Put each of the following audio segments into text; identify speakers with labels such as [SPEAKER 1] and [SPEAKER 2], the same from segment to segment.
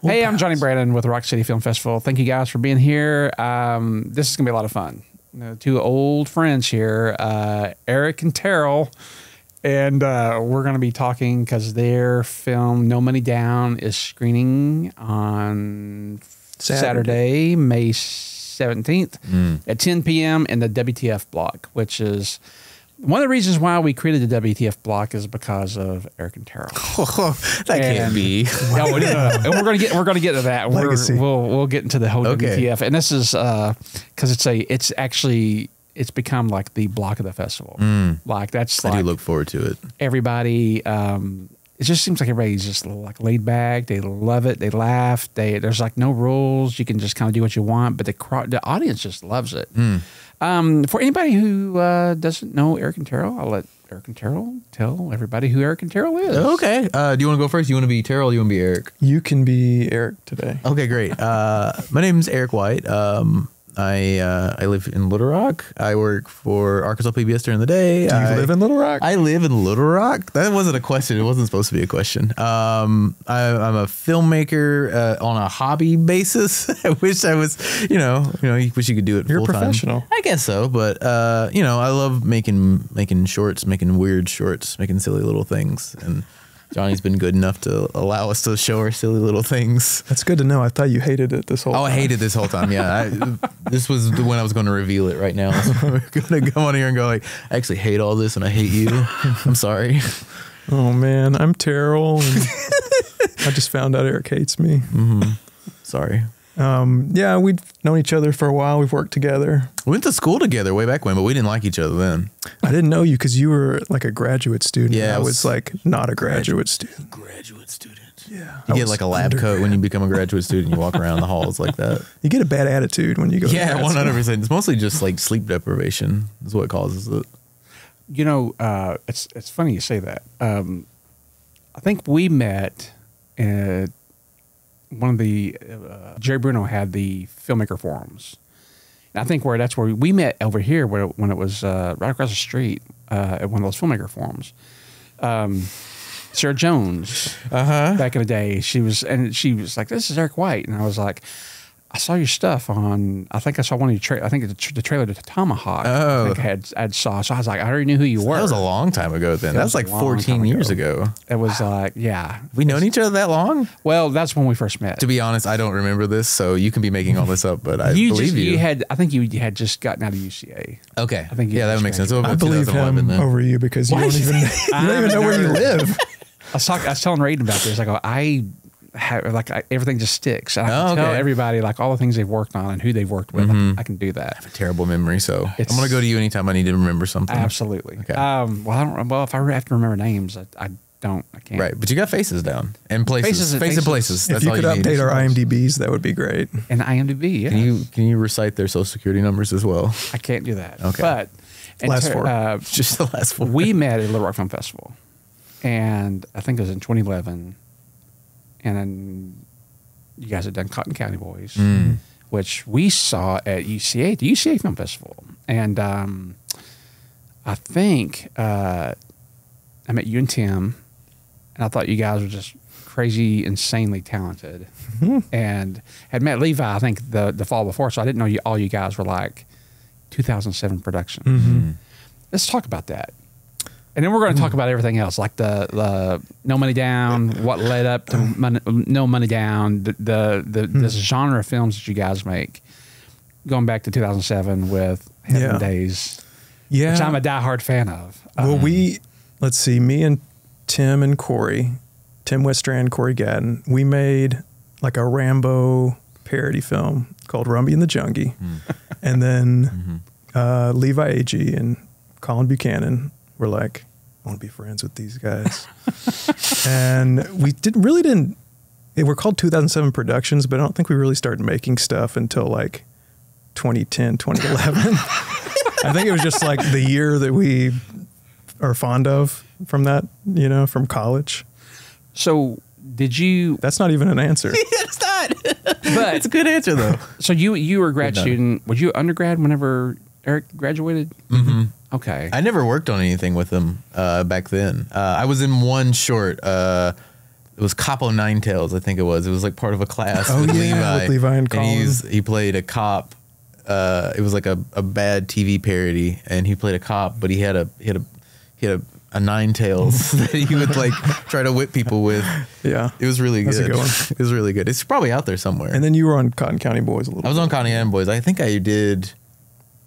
[SPEAKER 1] Hey, I'm Johnny Brandon with the Rock City Film Festival. Thank you guys for being here. This is going to be a lot of fun. Two old friends here, Eric and Terrell, and we're going to be talking because their film No Money Down is screening on Saturday, May 17th at 10 p.m. in the WTF block, which is one of the reasons why we created the WTF block is because of Eric and Terrell.
[SPEAKER 2] That can't be.
[SPEAKER 1] No, and we're gonna get to that. We'll get into the whole WTF, and this is because it's become like the block of the festival. Like that's
[SPEAKER 2] I do look forward to it.
[SPEAKER 1] Everybody, it just seems like everybody's just like laid back. They love it. They laugh. There's like no rules. You can just kind of do what you want, but the audience just loves it. For anybody who doesn't know Eric and Terrell, I'll let Eric and Terrell tell everybody who Eric and Terrell is.
[SPEAKER 2] Okay. Do you want to go first? You want to be Terrell or you want to be Eric?
[SPEAKER 3] You can be Eric today.
[SPEAKER 2] Okay, great. My name's Eric White. I live in Little Rock. I work for Arkansas PBS during the day.
[SPEAKER 3] Do you live in Little Rock?
[SPEAKER 2] I live in Little Rock. That wasn't a question. It wasn't supposed to be a question. I'm a filmmaker on a hobby basis. I wish I was, you wish you could do it full time.
[SPEAKER 3] You're a professional.
[SPEAKER 2] I guess so, but I love making shorts, making weird shorts, making silly little things, and Johnny's been good enough to allow us to show our silly little things.
[SPEAKER 3] That's good to know. I thought you hated it this whole time.
[SPEAKER 2] Oh, I hated this whole time. Yeah. This was when I was going to reveal it right now. So we're going to go on here and go like, I actually hate all this and I hate you. I'm sorry.
[SPEAKER 3] Oh, man. I'm Terrell. And I just found out Eric hates me.
[SPEAKER 2] Sorry.
[SPEAKER 3] Yeah, we've known each other for a while. We've worked together.
[SPEAKER 2] We went to school together way back when, but we didn't like each other then.
[SPEAKER 3] I didn't know you because you were like a graduate student.
[SPEAKER 2] Yeah,
[SPEAKER 3] I was like not a graduate student.
[SPEAKER 2] Graduate student.
[SPEAKER 3] Yeah.
[SPEAKER 2] You get like a lab coat when you become a graduate student. You walk around the halls like that.
[SPEAKER 3] You get a bad attitude when you go.
[SPEAKER 2] Yeah, 100%. It's mostly just like sleep deprivation is what causes it.
[SPEAKER 1] It's funny you say that. I think we met at one of the Jerry Bruno had the filmmaker forums. And I think that's where we met over here when it was right across the street at one of those filmmaker forums. Sarah Jones, back in the day, she was like, "This is Eric White," and I was like, "I saw your stuff on. I think I saw one of your. I think the trailer to Tomahawk.
[SPEAKER 2] Oh,
[SPEAKER 1] I think I saw. So I was like, I already knew who you were.
[SPEAKER 2] That was a long time ago. Then that was like 14 years ago.
[SPEAKER 1] It was like, yeah.
[SPEAKER 2] We known each other that long?
[SPEAKER 1] Well, that's when we first met.
[SPEAKER 2] To be honest, I don't remember this, so you can be making all this up, but I believe you.
[SPEAKER 1] I think you had just gotten out of UCA.
[SPEAKER 2] Okay.
[SPEAKER 1] I think
[SPEAKER 2] that would make sense.
[SPEAKER 3] I believe him
[SPEAKER 2] then.
[SPEAKER 3] over you because you don't even know where you live.
[SPEAKER 1] I was telling Raiden about this. I go, everything just sticks. And I can tell everybody like all the things they've worked on and who they've worked with. I can do that.
[SPEAKER 2] I have a terrible memory, so I'm going to go to you anytime I need to remember something.
[SPEAKER 1] Absolutely. Okay. If I have to remember names, I can't.
[SPEAKER 2] Right, but you got faces down and places. Faces and places.
[SPEAKER 3] If you could update our IMDb's, that would be great.
[SPEAKER 1] And IMDb, yeah.
[SPEAKER 2] Can you recite their social security numbers as well?
[SPEAKER 1] I can't do that.
[SPEAKER 2] Okay.
[SPEAKER 1] But
[SPEAKER 3] last four.
[SPEAKER 2] Just the last four.
[SPEAKER 1] We met at Little Rock Film Festival, and I think it was in 2011. And then you guys had done Cotton County Boys, which we saw at UCA, the UCA Film Festival. And I think I met you and Tim, and I thought you guys were just crazy, insanely talented. And had met Levi, I think, the fall before, so I didn't know all you guys were like 2007 production. Let's talk about that. And then we're going to talk about everything else, like the No Money Down, what led up to No Money Down, this genre of films that you guys make, going back to 2007 with Heaven Days, which I'm a diehard fan of.
[SPEAKER 3] Well, let's see, me and Tim and Corey, Tim Westrand, Corey Gadden, we made like a Rambo parody film called Rumby and the Jungie. And then Levi Agee and Colin Buchanan were like, I want to be friends with these guys. And we didn't, they were called 2007 Productions, but I don't think we really started making stuff until like 2010, 2011. I think it was just like the year that we are fond of from that, from college.
[SPEAKER 1] So did you...
[SPEAKER 3] That's not even an answer.
[SPEAKER 2] It's not.
[SPEAKER 1] But
[SPEAKER 2] it's a good answer though.
[SPEAKER 1] So you were a grad student. Was you undergrad whenever Eric graduated? Okay.
[SPEAKER 2] I never worked on anything with him back then. I was in one short. it was Capo Nine Tails, I think it was. It was like part of a class with
[SPEAKER 3] Levi and Colin.
[SPEAKER 2] he played a cop. It was like a bad TV parody, and he played a cop, but he had a nine tails that he would like try to whip people with.
[SPEAKER 3] Yeah,
[SPEAKER 2] it was really good.
[SPEAKER 3] That's a good one.
[SPEAKER 2] It was really good. It's probably out there somewhere.
[SPEAKER 3] And then you were on Cotton County Boys a little.
[SPEAKER 2] I was
[SPEAKER 3] bit.
[SPEAKER 2] on Cotton County Boys. I think I did.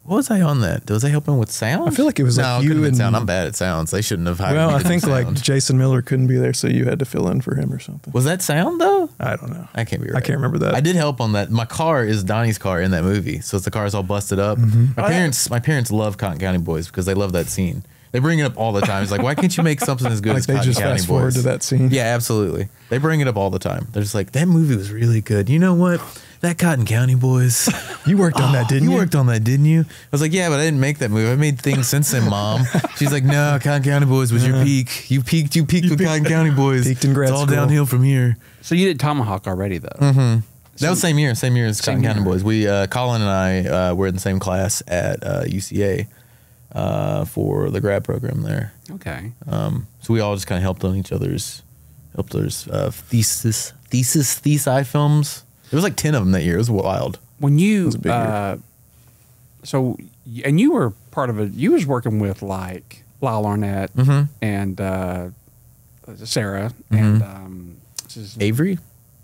[SPEAKER 2] What was I on that? Was I helping with sound?
[SPEAKER 3] I feel like it was like you and
[SPEAKER 2] sound. I'm bad at sounds. They shouldn't have hired me.
[SPEAKER 3] Well, I
[SPEAKER 2] to do
[SPEAKER 3] think like
[SPEAKER 2] sound.
[SPEAKER 3] Jason Miller couldn't be there, so you had to fill in for him or something.
[SPEAKER 2] Was that sound though?
[SPEAKER 3] I don't know.
[SPEAKER 2] I can't be right.
[SPEAKER 3] I can't remember that.
[SPEAKER 2] I did help on that. My car is Donnie's car in that movie, so the car's all busted up. My parents love Cotton County Boys because they love that scene. They bring it up all the time. It's like, why can't you make something as good
[SPEAKER 3] like
[SPEAKER 2] as
[SPEAKER 3] they
[SPEAKER 2] Cotton
[SPEAKER 3] just
[SPEAKER 2] County
[SPEAKER 3] fast forward
[SPEAKER 2] Boys?
[SPEAKER 3] to that scene.
[SPEAKER 2] Yeah, absolutely. They bring it up all the time. They're just like, that movie was really good. You know what? That Cotton County Boys.
[SPEAKER 3] You worked on that, didn't you?
[SPEAKER 2] You worked on that, didn't you? I was like, yeah, but I didn't make that movie. I made things since then, Mom. She's like, no, Cotton County Boys was your peak. You peaked with Cotton County Boys.
[SPEAKER 3] Peaked in grad
[SPEAKER 2] It's all
[SPEAKER 3] school.
[SPEAKER 2] downhill from here.
[SPEAKER 1] So you did Tomahawk already, though.
[SPEAKER 2] That was same year as Cotton County
[SPEAKER 1] year.
[SPEAKER 2] Boys. We Colin and I were in the same class at UCA for the grad program there.
[SPEAKER 1] Okay.
[SPEAKER 2] So we all just kind of helped each other's thesis films. There was like 10 of them that year. It was wild.
[SPEAKER 1] When you
[SPEAKER 3] was a big year.
[SPEAKER 1] so and you were part of it. You was working with like Lyle Arnett and Sarah and
[SPEAKER 2] Avery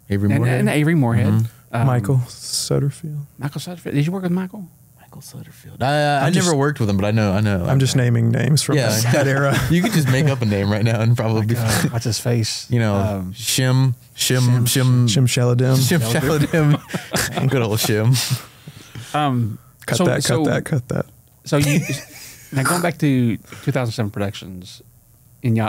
[SPEAKER 2] Moorhead.
[SPEAKER 1] and Avery Moorhead.
[SPEAKER 3] Michael Sutterfield.
[SPEAKER 1] Michael Sutterfield. Did you work with Michael?
[SPEAKER 2] Michael Sutterfield. I never worked with him, but I know.
[SPEAKER 3] I'm just naming names from that era.
[SPEAKER 2] You could just make up a name right now and probably be fine.
[SPEAKER 1] What's his face?
[SPEAKER 2] You know, Shim
[SPEAKER 3] Shaladim.
[SPEAKER 2] Shaladim. Good old Shim.
[SPEAKER 3] Cut that.
[SPEAKER 1] So you now going back to 2007 Productions, and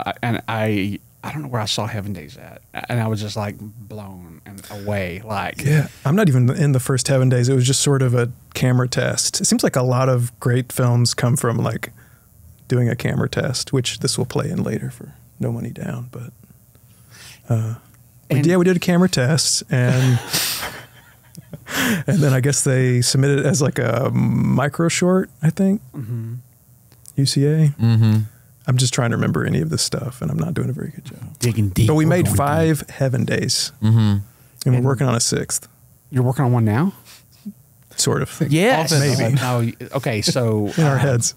[SPEAKER 1] I don't know where I saw Heaven Days at, and I was just like blown and away. Like,
[SPEAKER 3] Yeah, I'm not even in the first Heaven Days. It was just sort of a camera test. It seems like a lot of great films come from like doing a camera test, which this will play in later for No Money Down. But yeah, we did a camera test, and and then I guess they submitted it as like a micro short, I think. UCA. I'm just trying to remember any of this stuff, and I'm not doing a very good job.
[SPEAKER 1] digging deep.
[SPEAKER 3] But we
[SPEAKER 1] We're
[SPEAKER 3] made
[SPEAKER 1] going
[SPEAKER 3] 5
[SPEAKER 1] deep.
[SPEAKER 3] Heaven Days, and we're working on a 6th,
[SPEAKER 1] You're working on one now?
[SPEAKER 3] sort of.
[SPEAKER 1] Yes.
[SPEAKER 3] Maybe.
[SPEAKER 1] Okay, so
[SPEAKER 3] In our heads.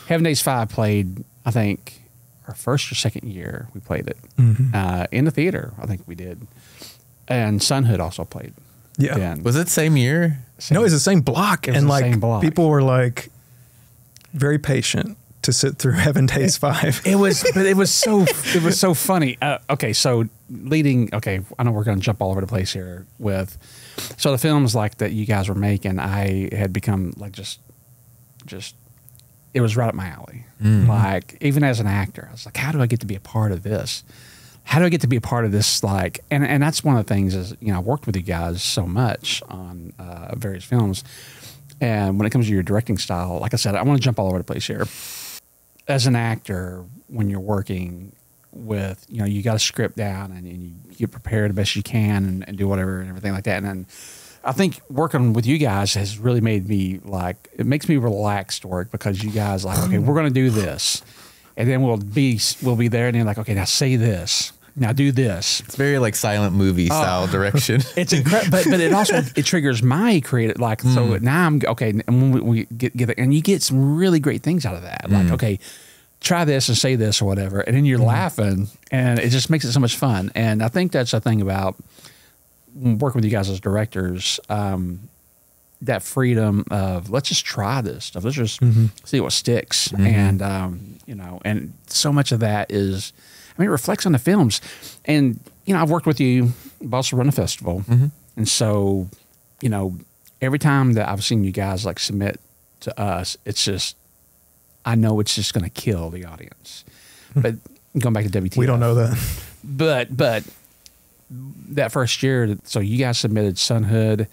[SPEAKER 1] Heaven Days 5 played, I think, our first or second year we played it in the theater. I think we did, and Sunhood also played.
[SPEAKER 3] Yeah.
[SPEAKER 1] Then.
[SPEAKER 2] Was it same year?
[SPEAKER 3] No, it's the same block,
[SPEAKER 1] It was
[SPEAKER 3] and
[SPEAKER 1] the
[SPEAKER 3] like
[SPEAKER 1] same block.
[SPEAKER 3] people were like very patient to sit through Heaven Days 5.
[SPEAKER 1] It was so funny. Okay, so okay, I know we're going to jump all over the place here with, so the films like that you guys were making, I had become like just, it was right up my alley. Like even as an actor, I was like, how do I get to be a part of this? How do I get to be a part of this? Like, and that's one of the things is, I worked with you guys so much on various films. And when it comes to your directing style, like I said, I want to jump all over the place here. As an actor, when you're working with, you got a script down and you get prepared the best you can and do whatever and everything like that. And then I think working with you guys has really made me like, it makes me relaxed to work because you guys like, okay, we're going to do this. And then we'll be there and then like, okay, now say this. Now do this.
[SPEAKER 2] It's very like silent movie style direction.
[SPEAKER 1] It's incredible, but it also it triggers my creative. Like so now I'm okay. And when we get and you get some really great things out of that. Like okay, try this and say this or whatever, and then you're laughing, and it just makes it so much fun. And I think that's the thing about working with you guys as directors. That freedom of let's just try this stuff. Let's just see what sticks, and and so much of that is. I mean, it reflects on the films. And, I've worked with you. I've also run a festival. And so, every time that I've seen you guys like submit to us, it's just, I know it's just going to kill the audience. But going back to WTF.
[SPEAKER 3] We don't know that.
[SPEAKER 1] But that first year, so you guys submitted Sunhood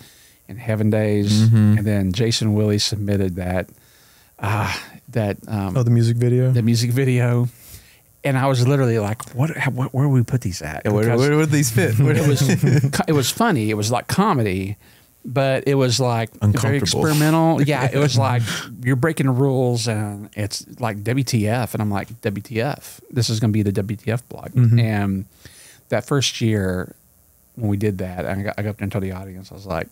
[SPEAKER 1] and Heaven Days. And then Jason Willie submitted that,
[SPEAKER 3] The music video.
[SPEAKER 1] the music video. And I was literally like, where do we put these at?
[SPEAKER 2] Yeah, where would these fit?
[SPEAKER 1] It was funny. It was like comedy, but it was like very experimental. Yeah, it was like you're breaking the rules, and it's like WTF, and I'm like WTF. This is going to be the WTF blog, and that first year when we did that, and I got up there and told the audience, I was like,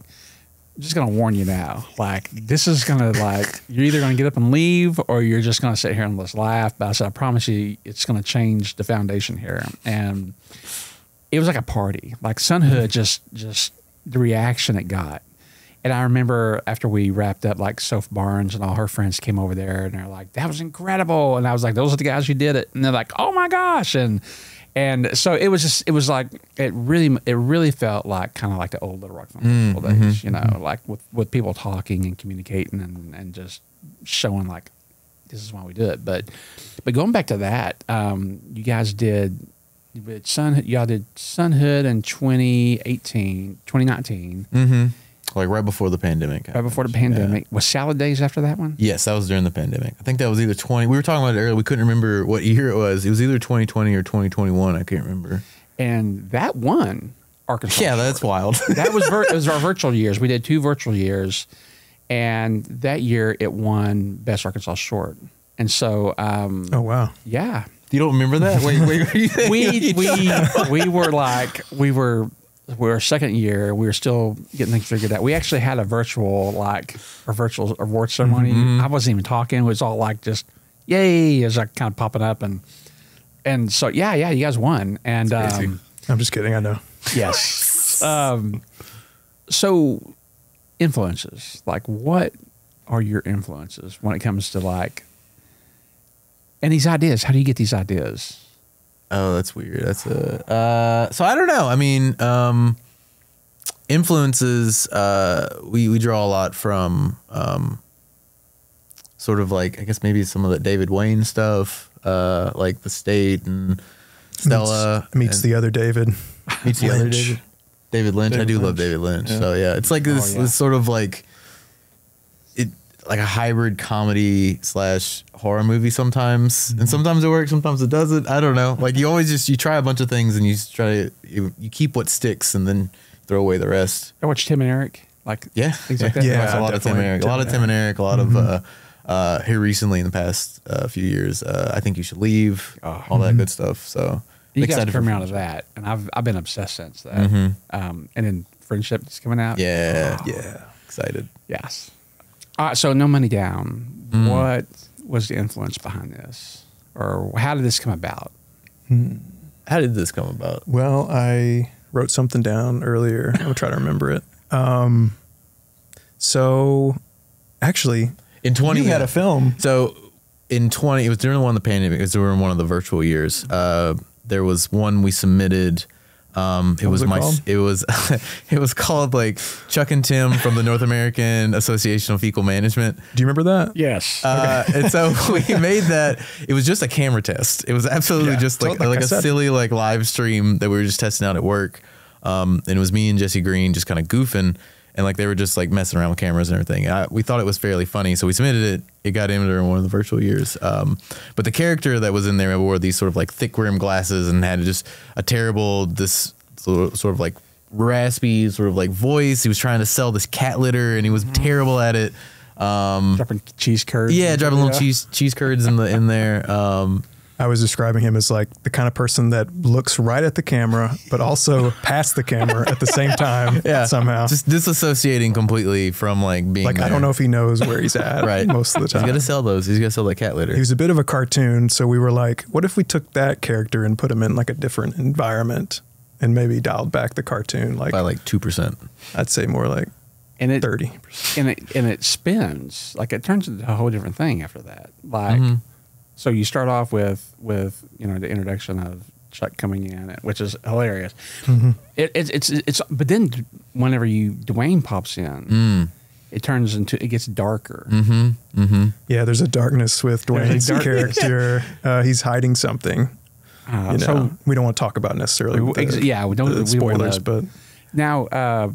[SPEAKER 1] I'm just going to warn you now. Like, this is going to, like, you're either going to get up and leave or you're just going to sit here and let's laugh. But I said, I promise you, it's going to change the foundation here. And it was like a party. Like, Sonhood, just the reaction it got. And I remember after we wrapped up, like, Soph Barnes and all her friends came over there and they're like, that was incredible. And I was like, those are the guys who did it. And they're like, oh my gosh. And so it was like, it really felt like kind of like the old Little Rock Film Festival days, you know, like with people talking and communicating and just showing like, this is why we do it. But going back to that, you guys did y'all did Sonhood in 2019.
[SPEAKER 2] Mm-hmm. Like right before the pandemic.
[SPEAKER 1] Right before the pandemic. Was Salad Days after that one?
[SPEAKER 2] Yes, that was during the pandemic. I think that was either 20. We were talking about it earlier. We couldn't remember what year it was. It was either 2020 or 2021. I can't remember.
[SPEAKER 1] And that won Arkansas.
[SPEAKER 2] Yeah, that's wild.
[SPEAKER 1] That was it was our virtual years. We did 2 virtual years, and that year it won Best Arkansas Short. And so,
[SPEAKER 3] oh wow,
[SPEAKER 1] yeah.
[SPEAKER 2] You don't remember that? Wait,
[SPEAKER 1] we were second year. We were still getting things figured out. We actually had a virtual award ceremony. I wasn't even talking. It was all like just yay. It was like kind of popping up and so yeah, you guys won. And
[SPEAKER 3] I'm just kidding. I know.
[SPEAKER 1] Yes. So influences. Like, what are your influences when it comes to like and these ideas? How do you get these ideas?
[SPEAKER 2] Oh, that's weird. That's so I don't know. I mean, influences, we draw a lot from, sort of like, I guess maybe some of the David Duane stuff, like The State and Stella.
[SPEAKER 3] Meets the other David.
[SPEAKER 2] Meets the other David. David Lynch. I do love David Lynch. Yeah. So yeah, it's like this sort of like, like a hybrid comedy / horror movie sometimes. And sometimes it works, sometimes it doesn't. I don't know. Like you always you try a bunch of things and you keep what sticks and then throw away the rest.
[SPEAKER 1] I watch Tim and Eric. Like things like that.
[SPEAKER 2] Yeah, a lot of Tim and Eric. A lot of Tim and Eric, a lot of here recently in the past few years, I Think You Should Leave, all that good stuff. So
[SPEAKER 1] you guys turned me on to that, and I've been obsessed since that. And then Friendship is coming out.
[SPEAKER 2] Yeah. Excited.
[SPEAKER 1] Yes. So No Money Down. What was the influence behind this, or how did this come about?
[SPEAKER 2] How did this come about?
[SPEAKER 3] Well, I wrote something down earlier. I'll try to remember it. So actually,
[SPEAKER 2] in 20,
[SPEAKER 3] you had a film.
[SPEAKER 2] So in 20, it was during one of the pandemic. It was during one of the virtual years. There was one we submitted. It was called like Chuck and Tim from the North American Association of Fecal Management.
[SPEAKER 3] Do you remember that?
[SPEAKER 1] Yes.
[SPEAKER 2] And so we made that. It was just a camera test. It was absolutely just like a silly like live stream that we were just testing out at work. And it was me and Jesse Green just kind of goofing, and like they were just like messing around with cameras and everything. We thought it was fairly funny, so we submitted it. It got in during one of the virtual years. But the character that was in there wore these sort of like thick rim glasses and had just a terrible, this sort of like raspy sort of like voice. He was trying to sell this cat litter and he was terrible at it.
[SPEAKER 1] Dropping cheese curds.
[SPEAKER 2] Yeah, dropping little cheese curds in there.
[SPEAKER 3] I was describing him as like the kind of person that looks right at the camera, but also past the camera at the same time. Somehow
[SPEAKER 2] just disassociating completely from like being
[SPEAKER 3] like there. I don't know if he knows where he's at right most of the time.
[SPEAKER 2] He's got to sell those. He's got to sell that cat litter.
[SPEAKER 3] He was a bit of a cartoon, so we were like, what if we took that character and put him in like a different environment and maybe dialed back the cartoon like
[SPEAKER 2] by like 2%.
[SPEAKER 3] I'd say more like 30%.
[SPEAKER 1] And it spins like it turns into a whole different thing after that. Like. So you start off with the introduction of Chuck coming in, which is hilarious. It's but then whenever Duane pops in, it gets darker.
[SPEAKER 3] Yeah, there's a darkness with Duane's character. He's hiding something. So we don't want to talk about necessarily.
[SPEAKER 1] We don't
[SPEAKER 3] spoilers, but
[SPEAKER 1] now.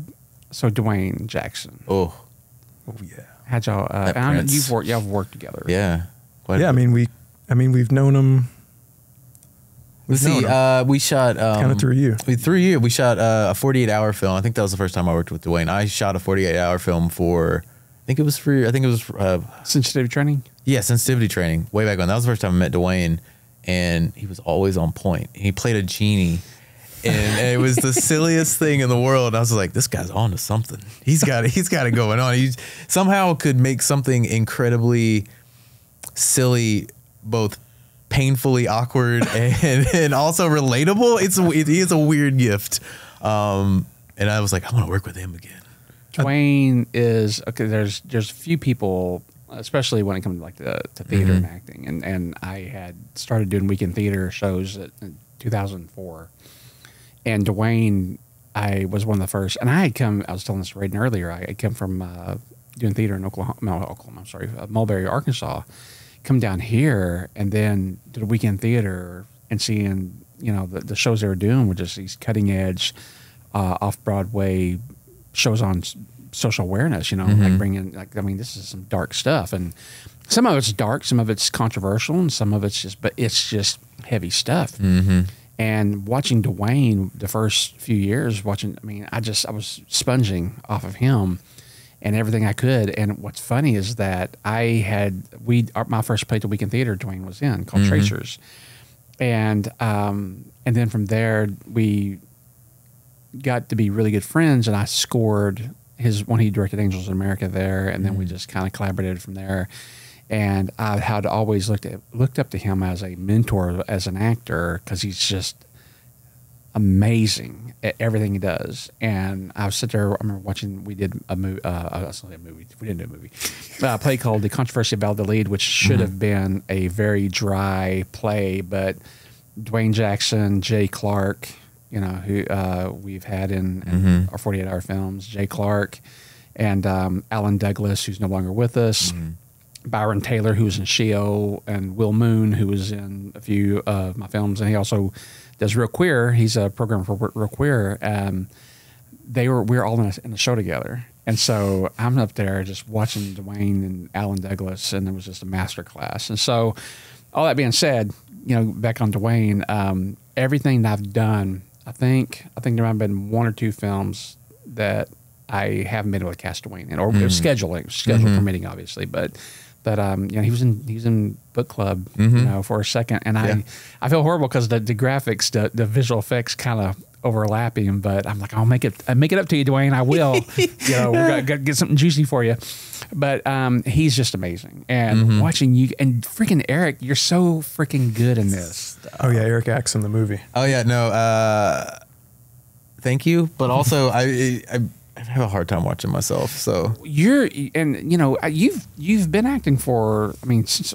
[SPEAKER 1] So Duane Jackson.
[SPEAKER 2] Oh
[SPEAKER 3] yeah.
[SPEAKER 2] Had y'all?
[SPEAKER 1] Y'all worked together.
[SPEAKER 2] Yeah.
[SPEAKER 3] I mean, we've known him.
[SPEAKER 2] We shot
[SPEAKER 3] kind of through you.
[SPEAKER 2] We shot a 48-hour film. I think that was the first time I worked with Duane. I shot a 48-hour film for. I think it was
[SPEAKER 1] sensitivity training.
[SPEAKER 2] Yeah, sensitivity training. Way back when. That was the first time I met Duane, and he was always on point. He played a genie, And it was the silliest thing in the world. I was like, this guy's on to something. He's got it going on. He somehow could make something incredibly silly, both painfully awkward and also relatable. He is a weird gift. And I was like, I want to work with him again.
[SPEAKER 1] Duane is okay. There's a few people, especially when it comes to like to theater and acting, and I had started doing weekend theater shows in 2004, and Duane, I was one of the first, and I was telling this to Raiden earlier. I had come from doing theater in Mulberry, Arkansas, come down here, and then did a weekend theater, and seeing the shows they were doing were just these cutting edge, off Broadway shows on social awareness, like bringing, this is some dark stuff, and some of it's dark, some of it's controversial, and some of it's just heavy stuff. And watching Duane the first few years, I was sponging off of him and everything I could. And what's funny is that my first play to weekend theater Duane was in, called Tracers, and then from there we got to be really good friends, and I scored when he directed Angels in America there, and then we just kind of collaborated from there. And I had always looked up to him as a mentor, as an actor, because he's just amazing at everything he does. And I was sitting there, I remember watching, we did a movie, we didn't do a movie, a play called The Controversy of Valladolid, which should have been a very dry play, but Dwayne Jackson, Jay Clark, who we've had in our 48-hour films, Jay Clark, and Alan Douglas, who's no longer with us, Byron Taylor, who was in Shio, and Will Moon, who was in a few of my films, and he also does Real Queer. He's a programmer for Real Queer. We were all in a show together, and so I'm up there just watching Duane and Alan Douglas, and it was just a master class. And so, all that being said, back on Duane, everything that I've done, I think there might have been one or two films that I haven't been able to cast Duane in, or schedule permitting, obviously, but he was in book club, for a second, and I feel horrible because the graphics, the visual effects kind of overlap him, but I'm like, I'll make it up to you, Duane. I will. We're gonna get something juicy for you. But he's just amazing, and watching you and freaking Eric, you're so freaking good in this.
[SPEAKER 3] Oh yeah, Eric acts in the movie.
[SPEAKER 2] Oh yeah, no. Thank you, but also I have a hard time watching myself. So
[SPEAKER 1] you've been acting for, since,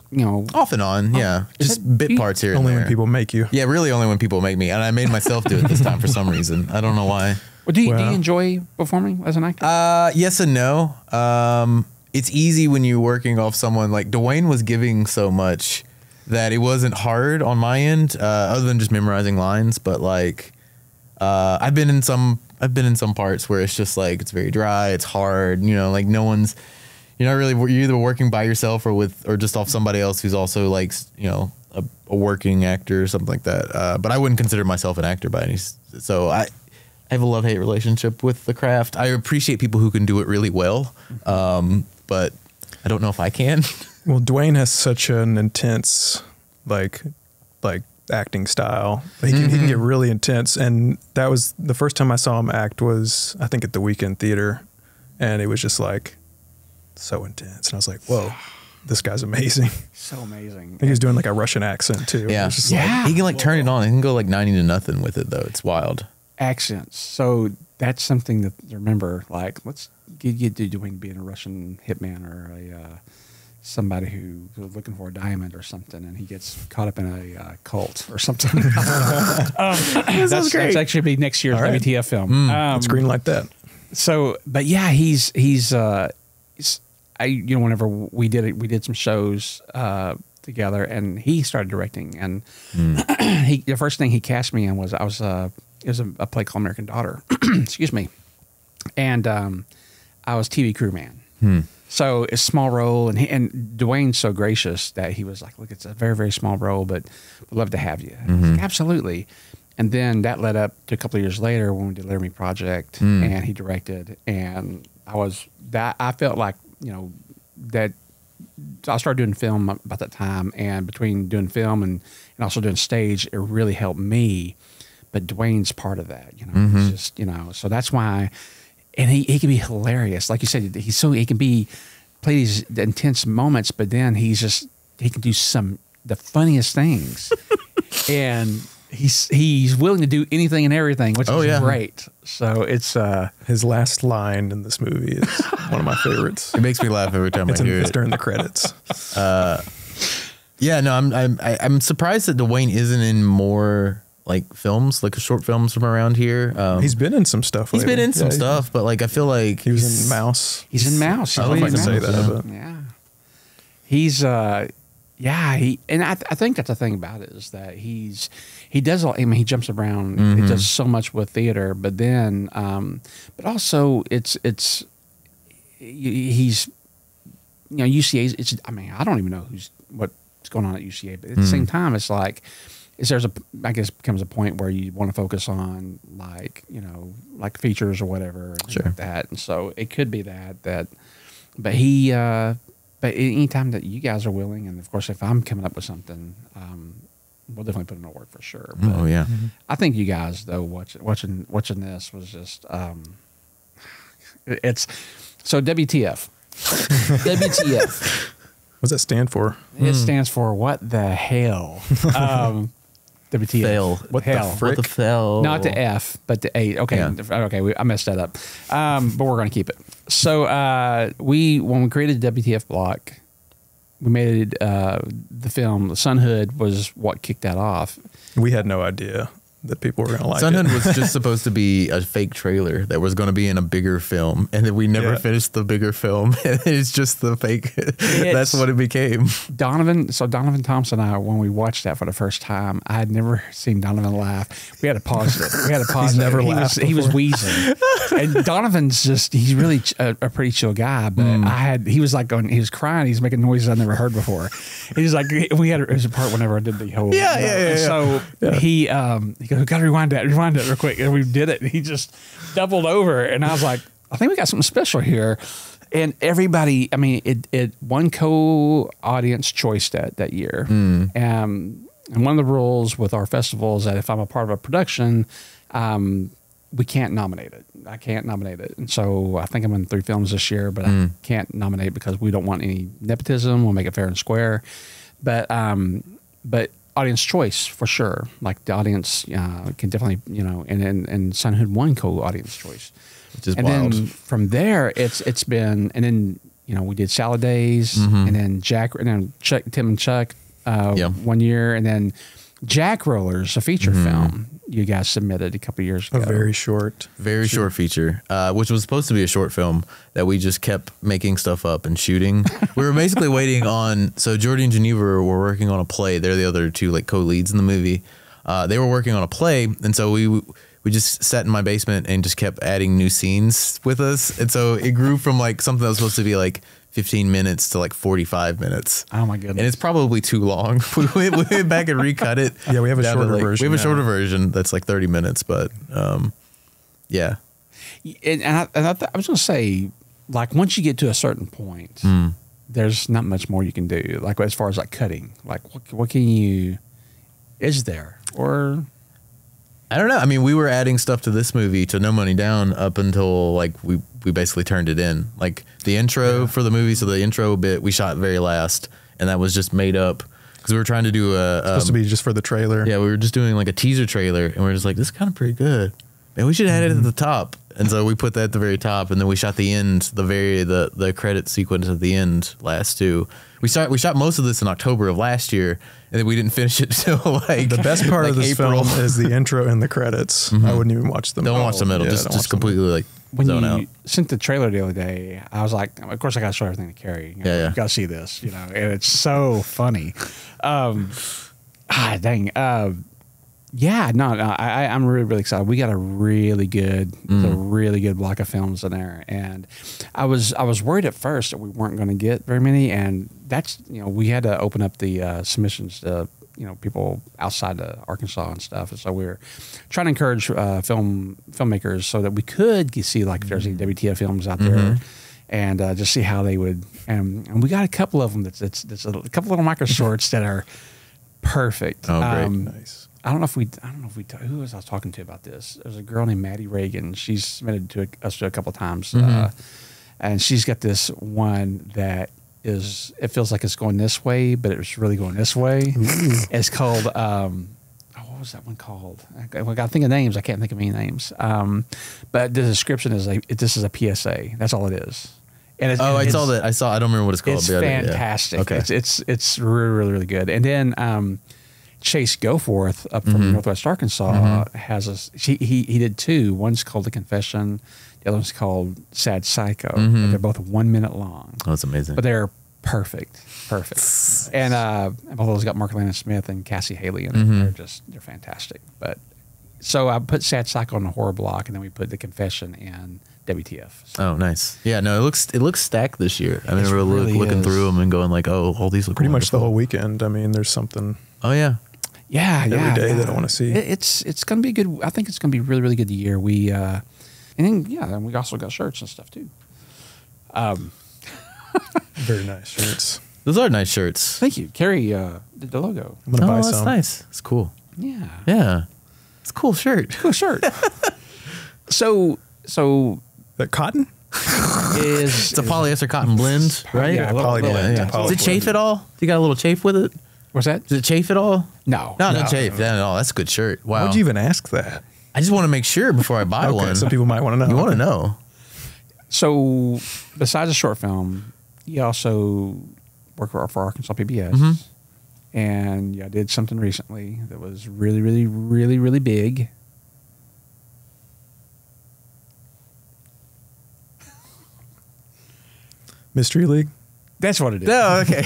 [SPEAKER 2] off and on, just bit parts here.
[SPEAKER 3] Only when people make you.
[SPEAKER 2] Yeah, really, only when people make me, and I made myself do it this time for some reason. I don't know why.
[SPEAKER 1] Well, do you enjoy performing as an actor?
[SPEAKER 2] Yes and no. It's easy when you're working off someone like Duane was giving so much that it wasn't hard on my end, other than just memorizing lines. But like, I've been in some parts where it's just like, it's very dry, it's hard, like you're either working by yourself or just off somebody else who's also like, a working actor or something like that. But I wouldn't consider myself an actor by any, so I have a love-hate relationship with the craft. I appreciate people who can do it really well. But I don't know if I can.
[SPEAKER 3] Well, Duane has such an intense, like acting style. He can get really intense, and that was the first time I saw him act was, I think, at the Weekend Theater, and it was just like so intense, and I was like, whoa, this guy's amazing.
[SPEAKER 1] So amazing.
[SPEAKER 3] I think he's doing like a Russian accent too.
[SPEAKER 2] Yeah, he can like turn it on. He can go like 90-0 with it though. It's wild.
[SPEAKER 1] Accents. So that's something that remember. Like, let's get Duane being a Russian hitman or a somebody who's looking for a diamond or something, and he gets caught up in a cult or something. That's great. That's actually be next year's WTF film.
[SPEAKER 3] Let's green light that.
[SPEAKER 1] So, but yeah, he's whenever we did some shows together, and he started directing, and the first thing he cast me in was it was a play called American Daughter. Excuse me, and I was TV crew man. So it's a small role, and Duane's so gracious that he was like, look, it's a very, very small role, but we'd love to have you. I was like, absolutely. And then that led up to a couple of years later when we did Laramie Project, and he directed, and I felt like, that I started doing film about that time, and between doing film and also doing stage, it really helped me but Duane's part of that. You know, it's just, you know, so that's why. And he can be hilarious, like you said. He can play these intense moments, but then he can do the funniest things, and he's willing to do anything and everything, which is great. So it's
[SPEAKER 3] his last line in this movie is one of my favorites.
[SPEAKER 2] It makes me laugh every time I hear it.
[SPEAKER 3] It's during the credits.
[SPEAKER 2] Yeah, no, I'm surprised that Duane isn't in more like films, like short films from around here.
[SPEAKER 3] He's been in some stuff.
[SPEAKER 2] He's been in some stuff, but like I feel like
[SPEAKER 3] he was in Mouse.
[SPEAKER 1] He's in Mouse.
[SPEAKER 3] I don't know if I can say that, but
[SPEAKER 1] yeah, he's I think that's the thing about it is that he does all. I mean, he jumps around. He does so much with theater, but then, but also he's, you know, UCA. It's, I mean, I don't even know what's going on at UCA, but at the same time, it's like, I guess becomes a point where you want to focus on like, you know, like features or whatever, like that, and so it could be that, but he, but anytime that you guys are willing, and of course if I'm coming up with something, we'll definitely put in the work for sure. But
[SPEAKER 2] oh yeah,
[SPEAKER 1] I think you guys though watching this was just, it's so WTF, WTF.
[SPEAKER 3] What's that stand for?
[SPEAKER 1] It stands for what the hell. WTF.
[SPEAKER 2] Fail.
[SPEAKER 3] What the frick?
[SPEAKER 2] What the fail?
[SPEAKER 1] Not the F, but the A. Okay, okay, I messed that up. But we're going to keep it. So when we created WTF block, we made the film. Sonhood was what kicked that off.
[SPEAKER 3] We had no idea that people were going to like
[SPEAKER 2] Sonhood
[SPEAKER 3] it.
[SPEAKER 2] was just supposed to be a fake trailer that was going to be in a bigger film, and then we never finished the bigger film. It's just the fake. That's what it became.
[SPEAKER 1] Donovan Thompson and I, when we watched that for the first time, I had never seen Donovan laugh. We had to pause it.
[SPEAKER 3] He's never laughed
[SPEAKER 1] He was wheezing. And Donovan's he's really a pretty chill guy, but he was like he was crying. He's making noises I've never heard before. He's like, it was a part whenever I did the whole. So he goes, we got to rewind that real quick. And we did it. And he just doubled over. And I was like, I think we got something special here. And everybody, I mean, it won co-audience choice that year. And one of the rules with our festival is that if I'm a part of a production, we can't nominate it. I can't nominate it. And so I think I'm in 3 films this year, but I can't nominate because we don't want any nepotism. We'll make it fair and square. But audience choice for sure. Like the audience can definitely, you know, and Sonhood won co-audience choice,
[SPEAKER 2] which is
[SPEAKER 1] and
[SPEAKER 2] wild.
[SPEAKER 1] then from there it's been, and then, you know, we did Salad Days, and then Tim and Chuck 1 year, and then Jack Rollers, a feature film you guys submitted a couple of years ago.
[SPEAKER 3] A very short
[SPEAKER 2] feature, which was supposed to be a short film that we just kept making stuff up and shooting. We were basically waiting on, so Jordy and Geneva were working on a play. They're the other 2 like co-leads in the movie. They were working on a play, and so we just sat in my basement and just kept adding new scenes with us. And so it grew from like something that was supposed to be like 15 minutes to like 45 minutes.
[SPEAKER 1] Oh my goodness.
[SPEAKER 2] And it's probably too long. we went back and recut it.
[SPEAKER 3] Yeah, we have a shorter version.
[SPEAKER 2] We have a shorter version that's like 30 minutes, but yeah.
[SPEAKER 1] And I was going to say, like, once you get to a certain point, there's not much more you can do. Like, as far as like cutting, like what can you, is there? Or
[SPEAKER 2] I don't know. I mean, we were adding stuff to this movie to No Money Down up until like we basically turned it in. Like the intro for the movie, so the intro bit we shot very last, and that was just made up because we were trying to do
[SPEAKER 3] supposed to be just for the trailer.
[SPEAKER 2] Yeah, we were just doing like a teaser trailer, and we were just like, this is kind of pretty good. Man, we should add it at the top. And so we put that at the very top, and then we shot the end, the credit sequence at the end last too. We shot most of this in October of last year, and then we didn't finish it till like
[SPEAKER 3] the best part
[SPEAKER 2] like
[SPEAKER 3] of this
[SPEAKER 2] April.
[SPEAKER 3] film is the intro and the credits. I wouldn't even watch them.
[SPEAKER 2] Don't watch the middle. Just completely like
[SPEAKER 1] when
[SPEAKER 2] zone
[SPEAKER 1] you
[SPEAKER 2] out.
[SPEAKER 1] sent the trailer the other day, I was like, of course I got to show everything to Carrie. You know, you got to see this, you know, and it's so funny. Dang. Yeah, no, I'm really, really excited. We got a really good block of films in there, and I was worried at first that we weren't going to get very many, and that's, you know, we had to open up the submissions to, you know, people outside of Arkansas and stuff, and so we were trying to encourage filmmakers so that we could see like if there's any WTF films out there, and just see how they would, and we got a couple of them that's a couple little micro shorts that are perfect.
[SPEAKER 2] Oh, great,
[SPEAKER 3] nice.
[SPEAKER 1] I don't know if we, who was I was talking to about this? There's a girl named Maddie Reagan. She's submitted to us a couple of times. And she's got this one that it feels like it's going this way, but it's really going this way. It's called, what was that one called? I got to think of names. I can't think of any names. But the description is this is a PSA. That's all it is. And
[SPEAKER 2] I saw that. I don't remember what it's called.
[SPEAKER 1] It's fantastic. Okay. It's really, really, really good. And then Chase Goforth up from Northwest Arkansas has he did two. One's called The Confession. The other one's called Sad Psycho. And they're both 1 minute long.
[SPEAKER 2] Oh, that's amazing.
[SPEAKER 1] But they're perfect. And both of those got Mark Landon Smith and Cassie Haley in it. They're fantastic. But so I put Sad Psycho on the horror block, and then we put The Confession and WTF. So.
[SPEAKER 2] Oh, nice. Yeah, no, it looks stacked this year. I mean, we're really looking through them and going like, oh, all these look
[SPEAKER 3] pretty
[SPEAKER 2] wonderful.
[SPEAKER 3] much the whole weekend. I mean, there's something.
[SPEAKER 2] Oh yeah.
[SPEAKER 1] Yeah,
[SPEAKER 3] every day that I want to see.
[SPEAKER 1] It's going to be good. I think it's going to be really, really good year. We and then we also got shirts and stuff too.
[SPEAKER 3] Very nice shirts.
[SPEAKER 2] Those are nice shirts.
[SPEAKER 1] Thank you. Carrie did the logo.
[SPEAKER 3] I'm gonna buy some.
[SPEAKER 2] That's nice. It's cool.
[SPEAKER 1] Yeah.
[SPEAKER 2] Yeah. It's a cool shirt.
[SPEAKER 1] Cool shirt. So
[SPEAKER 3] that cotton
[SPEAKER 2] it's a polyester cotton blend, right?
[SPEAKER 3] Yeah, polyblend.
[SPEAKER 2] Yeah. Does it chafe at all? You got a little chafe with it?
[SPEAKER 1] What's that?
[SPEAKER 2] Does it chafe at all?
[SPEAKER 1] No.
[SPEAKER 2] No chafe. No, no, that's a good shirt. Wow.
[SPEAKER 3] Why'd you even ask that?
[SPEAKER 2] I just want to make sure before I buy one.
[SPEAKER 3] Some people might want to know.
[SPEAKER 2] You want to know.
[SPEAKER 1] So besides a short film, you also work for Arkansas PBS. And I did something recently that was really, really, really, really big.
[SPEAKER 3] Mystery League?
[SPEAKER 1] That's what it is.
[SPEAKER 2] Oh, okay.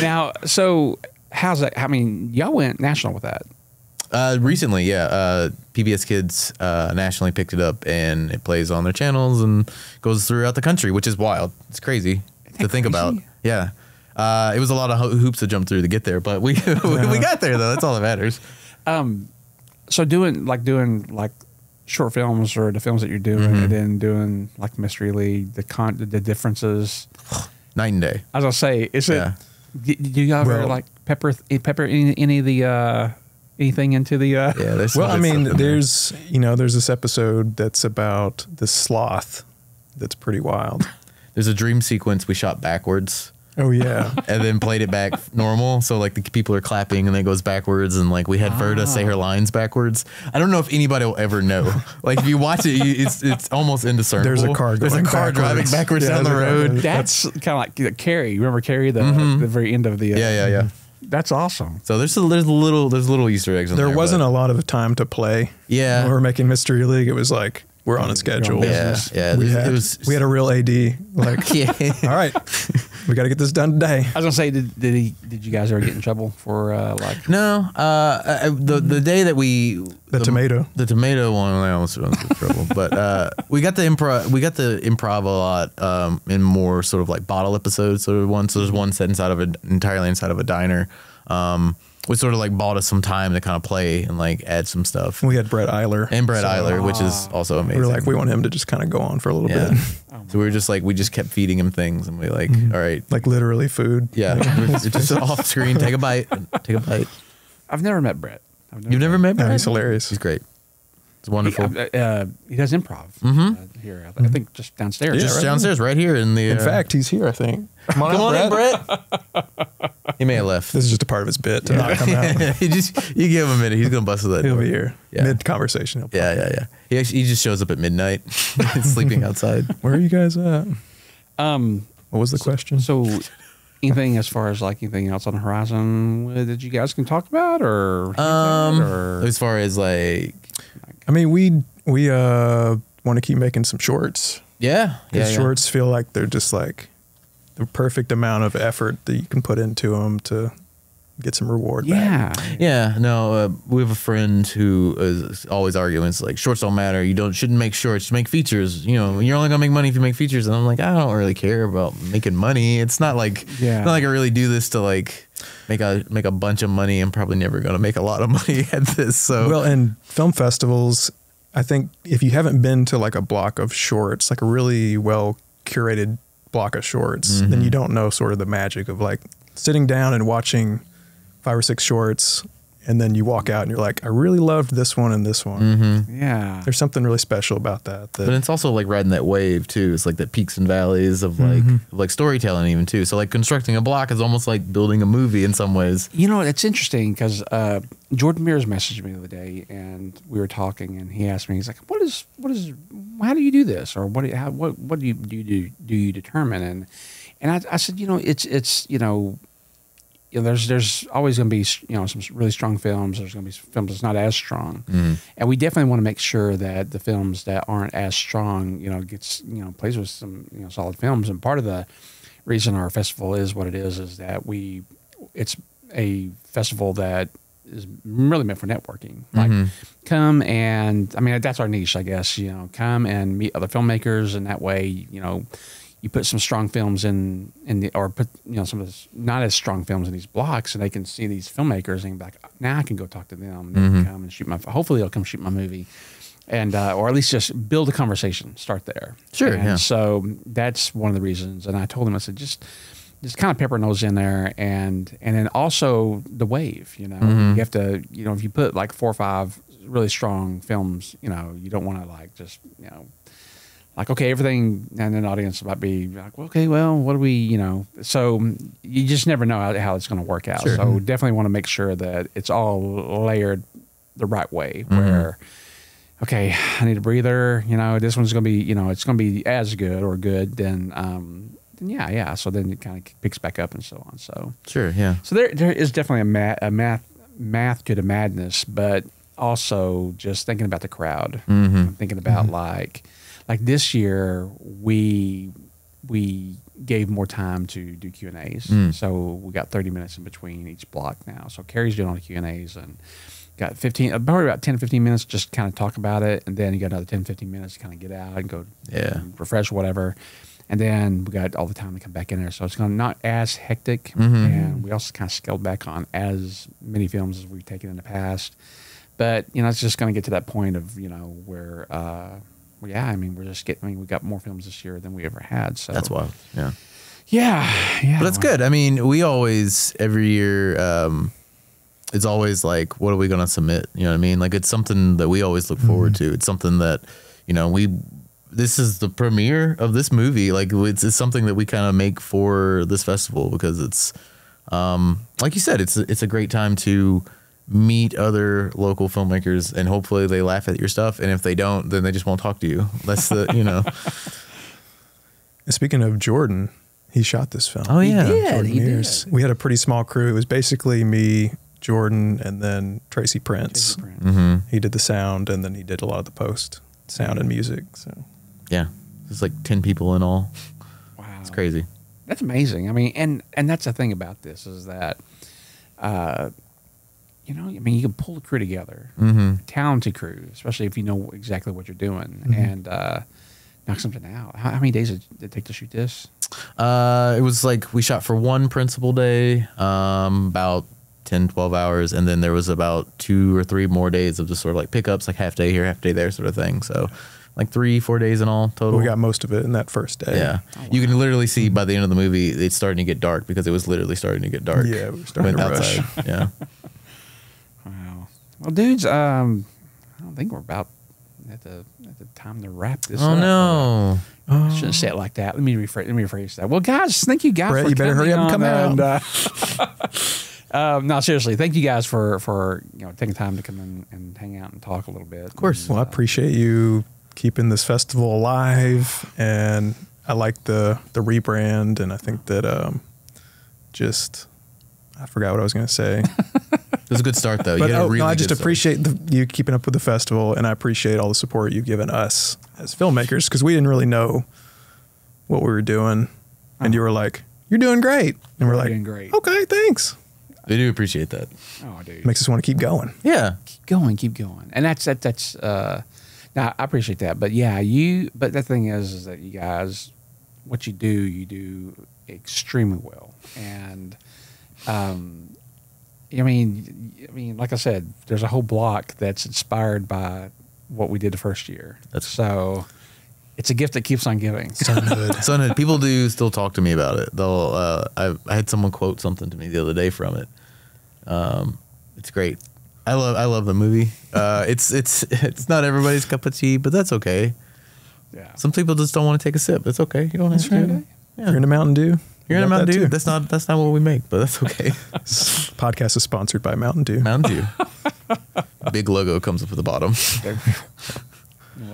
[SPEAKER 1] Now, so how's that? I mean, y'all went national with that.
[SPEAKER 2] Recently, yeah. PBS Kids nationally picked it up, and it plays on their channels and goes throughout the country, which is wild. It's crazy to think about. Yeah. It was a lot of hoops to jump through to get there, but we got there though. That's all that matters.
[SPEAKER 1] So doing short films or the films that you're doing, and then doing like Mystery League, the differences,
[SPEAKER 2] night and day.
[SPEAKER 1] I was gonna say, is it? Do you ever like pepper any of the anything into the?
[SPEAKER 2] Yeah.
[SPEAKER 3] Well, I mean, there's this episode that's about the sloth. That's pretty wild.
[SPEAKER 2] There's a dream sequence we shot backwards.
[SPEAKER 3] Oh yeah,
[SPEAKER 2] and then played it back normal. So like the people are clapping and then it goes backwards, and like we had Verda say her lines backwards. I don't know if anybody will ever know. Like if you watch it, it's almost indiscernible.
[SPEAKER 3] There's a car
[SPEAKER 2] driving backwards down the road.
[SPEAKER 1] That's kind of like Carrie. You remember Carrie, the very end of the
[SPEAKER 2] yeah.
[SPEAKER 1] That's awesome.
[SPEAKER 2] So there's little Easter eggs in there.
[SPEAKER 3] There wasn't a lot of time to play.
[SPEAKER 2] Yeah,
[SPEAKER 3] when we were making Mystery League, it was like we're on a schedule.
[SPEAKER 2] Yeah.
[SPEAKER 3] We had a real AD. Like, all right, we got to get this done today.
[SPEAKER 1] I was gonna say, did you guys ever get in trouble for like?
[SPEAKER 2] No, the day that the tomato one, I almost went into trouble. But we got the improv a lot in more sort of like bottle episodes. So there's one set entirely inside of a diner. We sort of like bought us some time to kind of play and like add some stuff.
[SPEAKER 3] We had Brett Eiler.
[SPEAKER 2] Which is also amazing.
[SPEAKER 3] We were like, we want him to just kind of go on for a little bit.
[SPEAKER 2] So we were just like, we just kept feeding him things, and we like, all right,
[SPEAKER 3] like literally food.
[SPEAKER 2] Yeah, it's just off screen. Take a bite.
[SPEAKER 1] I've never met Brett.
[SPEAKER 2] You've never met Brett?
[SPEAKER 3] No, he's hilarious.
[SPEAKER 2] He's great. It's wonderful.
[SPEAKER 1] He does improv here. I think just downstairs.
[SPEAKER 2] Yeah, just downstairs, right here in the.
[SPEAKER 3] In fact, he's here. I think.
[SPEAKER 2] Come on in, Brett. He may have left.
[SPEAKER 3] This is just a part of his bit to not come out.
[SPEAKER 2] You give him a minute. He's gonna bust through that.
[SPEAKER 3] He'll be here mid conversation.
[SPEAKER 2] Yeah. He just shows up at midnight, sleeping outside.
[SPEAKER 3] Where are you guys at? What was the question?
[SPEAKER 1] So, anything as far as like anything else on the horizon that you guys can talk about, or
[SPEAKER 2] as far as like,
[SPEAKER 3] I mean, we want to keep making some shorts.
[SPEAKER 2] Yeah.
[SPEAKER 3] Shorts feel like they're just like the perfect amount of effort that you can put into them to get some reward back.
[SPEAKER 2] Yeah. No, we have a friend who is always arguing. It's like, shorts don't matter. Shouldn't make shorts. Just make features. You're only gonna make money if you make features. And I'm like, I don't really care about making money. It's not like not like I really do this to like make a bunch of money. I'm probably never gonna make a lot of money at this. So
[SPEAKER 3] and film festivals, I think if you haven't been to like a block of shorts, like a really well curated block of shorts, then you don't know sort of the magic of like sitting down and watching 5 or 6 shorts and then you walk out and you're like, I really loved this one and this one.
[SPEAKER 1] Yeah.
[SPEAKER 3] There's something really special about that.
[SPEAKER 2] But it's also like riding that wave too. It's like the peaks and valleys of like storytelling even too. So like constructing a block is almost like building a movie in some ways.
[SPEAKER 1] You know, it's interesting because Jordan Mears messaged me the other day, and we were talking, and he asked me, he's like, how do you do this, or what do you determine? And I said, you know, it's you know, there's always going to be, you know, some really strong films. There's going to be films that's not as strong, and we definitely want to make sure that the films that aren't as strong, you know, plays with some, you know, solid films. And part of the reason our festival is what it is that it's a festival that is really meant for networking. Like, come and, I mean, that's our niche, I guess. You know, come and meet other filmmakers, and that way, you know, you put some strong films or put, you know, some of the not as strong films in these blocks, and they can see these filmmakers and be like, now I can go talk to them. They can come and shoot hopefully they'll come shoot my movie, and or at least just build a conversation, start there.
[SPEAKER 2] Sure,
[SPEAKER 1] and
[SPEAKER 2] yeah.
[SPEAKER 1] So that's one of the reasons. And I told him, I said, just kind of pepper those in there, and then also the wave. You know, you have to, you know, if you put like 4 or 5 really strong films, you know, you don't want to like just, you know, like, okay, everything, and an audience might be like, well, okay, well, what do we, you know? So you just never know how it's going to work out.
[SPEAKER 2] Sure.
[SPEAKER 1] So definitely want to make sure that it's all layered the right way. Where, okay, I need a breather. You know, this one's going to be, you know, it's going to be as good or good. Then yeah. So then it kind of picks back up and so on. So
[SPEAKER 2] Sure, yeah.
[SPEAKER 1] So there is definitely a math to the madness, but also just thinking about the crowd, thinking about like this year we gave more time to do Q&As. So we got 30 minutes in between each block now. So Carrie's doing all the Q&As and got probably about 10 to 15 minutes just kind of talk about it, and then you got another 10 15 minutes to kind of get out and go and refresh whatever. And then we got all the time to come back in there. So it's going to not as hectic. And we also kind of scaled back on as many films as we've taken in the past. But, you know, it's just going to get to that point of, you know, where, yeah, I mean, we got more films this year than we ever had. So
[SPEAKER 2] That's wild. Yeah.
[SPEAKER 1] Yeah.
[SPEAKER 2] But that's good. I mean, we always, every year, it's always like, what are we going to submit? You know what I mean? Like, it's something that we always look forward to. It's something that, you know, this is the premiere of this movie. Like, it's something that we kind of make for this festival because it's, like you said, it's a great time to meet other local filmmakers, and hopefully they laugh at your stuff. And if they don't, then they just won't talk to you. That's the, you know.
[SPEAKER 3] Speaking of Jordan, he shot this film.
[SPEAKER 2] Oh yeah,
[SPEAKER 3] Jordan Mears. We had a pretty small crew. It was basically me, Jordan, and then Tracy Prince. He did the sound, and then he did a lot of the post sound and music. So
[SPEAKER 2] yeah, there's like 10 people in all.
[SPEAKER 1] Wow,
[SPEAKER 2] it's crazy.
[SPEAKER 1] That's amazing. I mean, and that's the thing about this is that, you know, I mean, you can pull the crew together, a talented crew, especially if you know exactly what you're doing, and knock something out. How many days did it take to shoot this?
[SPEAKER 2] It was like we shot for one principal day, about 10, 12 hours. And then there was about 2 or 3 more days of just sort of like pickups, like half day here, half day there sort of thing. So like 3-4 days in all total.
[SPEAKER 3] We got most of it in that first day.
[SPEAKER 2] Yeah. Oh, wow. You can literally see by the end of the movie, it's starting to get dark because it was literally starting to get dark.
[SPEAKER 3] Yeah, we were starting to rush.
[SPEAKER 2] Yeah.
[SPEAKER 1] Wow. Well, dudes, I don't think we're about at the time to wrap this up.
[SPEAKER 2] Oh, no.
[SPEAKER 1] I shouldn't say it like that. Let me rephrase that. Well, guys, thank you guys
[SPEAKER 3] Brett,
[SPEAKER 1] for
[SPEAKER 3] you better hurry up and come
[SPEAKER 1] out. No, seriously, thank you guys for you know taking time to come in and hang out and talk a little bit.
[SPEAKER 2] Of course.
[SPEAKER 3] Well, I appreciate you keeping this festival alive, and I like the rebrand, and I think that I forgot what I was going to say.
[SPEAKER 2] It was a good start, though.
[SPEAKER 3] But
[SPEAKER 2] I
[SPEAKER 3] just appreciate you keeping up with the festival, and I appreciate all the support you've given us as filmmakers, because we didn't really know what we were doing, and you were like, "You're doing great," and we're like,
[SPEAKER 1] doing great.
[SPEAKER 3] "Okay, thanks."
[SPEAKER 2] I do appreciate that.
[SPEAKER 1] Oh, dude,
[SPEAKER 3] Makes us want to keep going.
[SPEAKER 2] Yeah,
[SPEAKER 1] keep going, and that's. Now I appreciate that, but yeah, But the thing is that you guys, what you do extremely well, and I mean, like I said, there's a whole block that's inspired by what we did the first year. So it's a gift that keeps on giving.
[SPEAKER 2] Sonhood. People do still talk to me about it. They'll. I had someone quote something to me the other day from it. It's great. I love the movie. It's not everybody's cup of tea, but that's okay.
[SPEAKER 1] Yeah.
[SPEAKER 2] Some people just don't want to take a sip. That's okay. You don't have to.
[SPEAKER 3] Yeah. You're in a Mountain Dew.
[SPEAKER 2] You're in a Mountain Dew. That's not what we make, but that's okay.
[SPEAKER 3] Podcast is sponsored by Mountain Dew.
[SPEAKER 2] Mountain Dew. Big logo comes up at the bottom.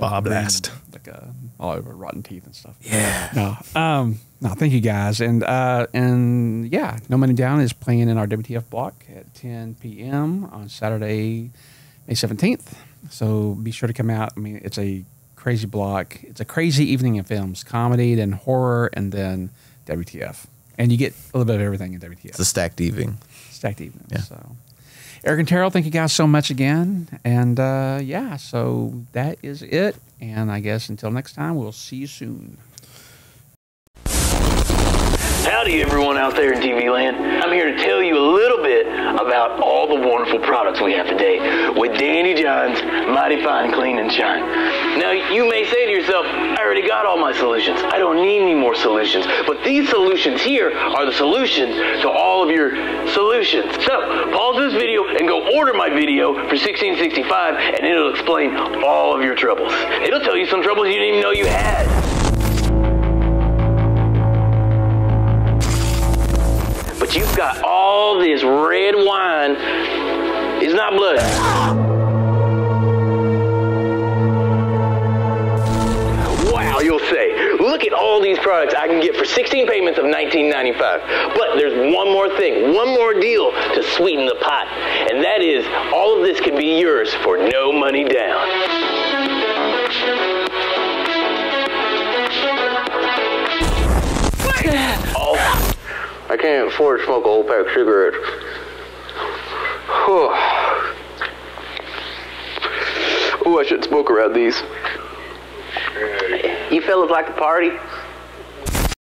[SPEAKER 3] Bob Blast.
[SPEAKER 1] Like all over rotten teeth and stuff.
[SPEAKER 2] Yeah.
[SPEAKER 1] No, thank you guys. And yeah, No Money Down is playing in our WTF block at 10 p.m. on Saturday, May 17th. So be sure to come out. I mean, it's a crazy block. It's a crazy evening of films, comedy, then horror, and then WTF. And you get a little bit of everything in WTF.
[SPEAKER 2] It's a stacked evening.
[SPEAKER 1] Stacked evening.
[SPEAKER 2] Yeah.
[SPEAKER 1] So, Eric and Terrell, thank you guys so much again. And yeah, so that is it. And I guess until next time, we'll see you soon.
[SPEAKER 4] Howdy everyone out there in TV land. I'm here to tell you a little bit about all the wonderful products we have today with Danny John's Mighty Fine Clean and Shine. Now you may say to yourself, I already got all my solutions. I don't need any more solutions. But these solutions here are the solutions to all of your solutions. So pause this video and go order my video for $16.65 and it'll explain all of your troubles. It'll tell you some troubles you didn't even know you had. But you've got all this red wine. It's not blood. Wow, you'll say, look at all these products I can get for 16 payments of $19.95. But there's one more thing, one more deal to sweeten the pot. And that is, all of this can be yours for no money down. I can't afford to smoke a whole pack of cigarettes. Ooh, I shouldn't smoke around these. You fellas like to party?